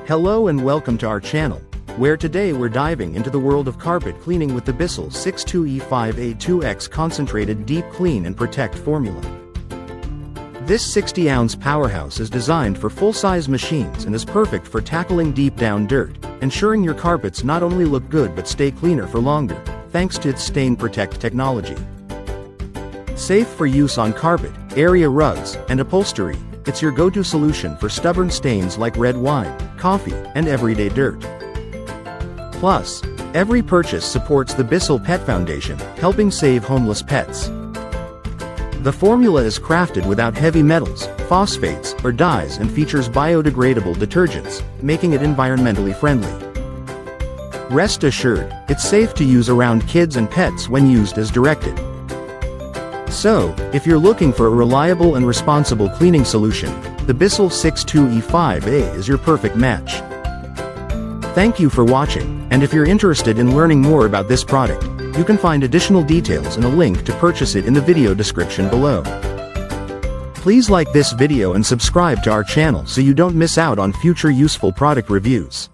Hello and welcome to our channel, where today we're diving into the world of carpet cleaning with the BISSELL 62E5A 2X Concentrated Deep Clean and Protect formula. This 60-ounce powerhouse is designed for full-size machines and is perfect for tackling deep-down dirt, ensuring your carpets not only look good but stay cleaner for longer, thanks to its StainProtect technology. Safe for use on carpet, area rugs, and upholstery, it's your go-to solution for stubborn stains like red wine, coffee, and everyday dirt. Plus, every purchase supports the BISSELL Pet Foundation, helping save homeless pets. The formula is crafted without heavy metals, phosphates, or dyes and features biodegradable detergents, making it environmentally friendly. Rest assured, it's safe to use around kids and pets when used as directed. So, if you're looking for a reliable and responsible cleaning solution, the BISSELL 62E5A is your perfect match. Thank you for watching, and if you're interested in learning more about this product, you can find additional details and a link to purchase it in the video description below. Please like this video and subscribe to our channel so you don't miss out on future useful product reviews.